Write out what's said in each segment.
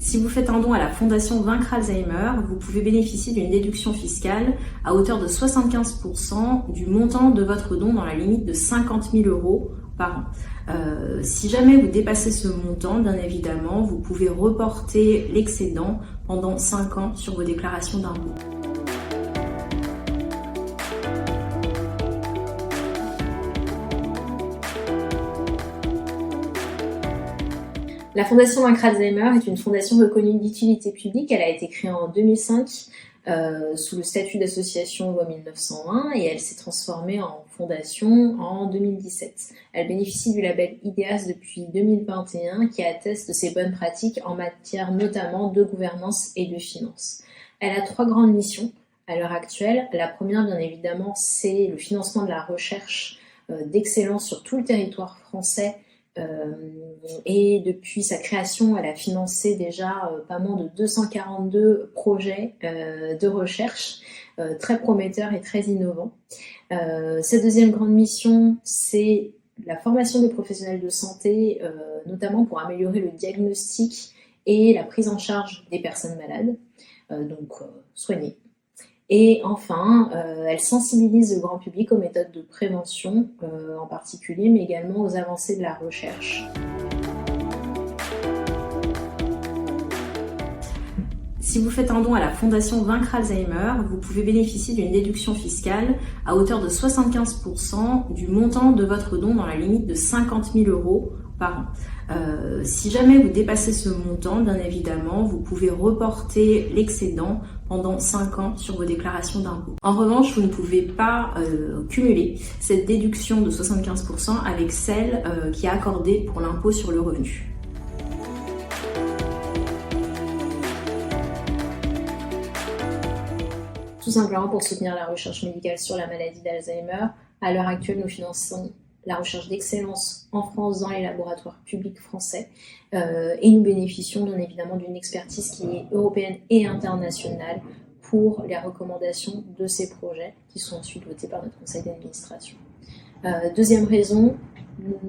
Si vous faites un don à la Fondation Vaincre Alzheimer, vous pouvez bénéficier d'une déduction fiscale à hauteur de 75% du montant de votre don dans la limite de 50 000 € par an. Si jamais vous dépassez ce montant, bien évidemment, vous pouvez reporter l'excédent pendant 5 ans sur vos déclarations d'impôts. La Fondation Vaincre Alzheimer est une fondation reconnue d'utilité publique. Elle a été créée en 2005 sous le statut d'association loi 1901 et elle s'est transformée en fondation en 2017. Elle bénéficie du label IDEAS depuis 2021 qui atteste de ses bonnes pratiques en matière notamment de gouvernance et de finance. Elle a 3 grandes missions à l'heure actuelle. La première, bien évidemment, c'est le financement de la recherche d'excellence sur tout le territoire français. Et depuis sa création, elle a financé déjà pas moins de 242 projets de recherche très prometteurs et très innovants. Sa deuxième grande mission, c'est la formation des professionnels de santé, notamment pour améliorer le diagnostic et la prise en charge des personnes malades, donc soignées. Et enfin, elle sensibilise le grand public aux méthodes de prévention en particulier, mais également aux avancées de la recherche. Si vous faites un don à la Fondation Vaincre Alzheimer, vous pouvez bénéficier d'une déduction fiscale à hauteur de 75% du montant de votre don dans la limite de 50 000 € par an. Si jamais vous dépassez ce montant, bien évidemment, vous pouvez reporter l'excédent pendant 5 ans sur vos déclarations d'impôts. En revanche, vous ne pouvez pas cumuler cette déduction de 75% avec celle qui est accordée pour l'impôt sur le revenu. Tout simplement pour soutenir la recherche médicale sur la maladie d'Alzheimer. À l'heure actuelle, nous finançons la recherche d'excellence en France dans les laboratoires publics français et nous bénéficions bien évidemment d'une expertise qui est européenne et internationale pour les recommandations de ces projets qui sont ensuite votés par notre conseil d'administration. Deuxième raison,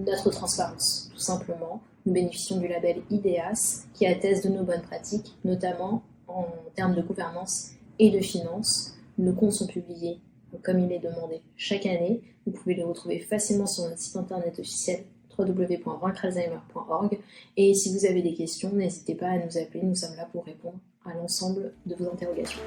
notre transparence, tout simplement. Nous bénéficions du label IDEAS qui atteste de nos bonnes pratiques, notamment en termes de gouvernance et de finances. Nos comptes sont publiés comme il est demandé chaque année. Vous pouvez les retrouver facilement sur notre site internet officiel www.vaincrealzheimer.org et si vous avez des questions, n'hésitez pas à nous appeler, nous sommes là pour répondre à l'ensemble de vos interrogations.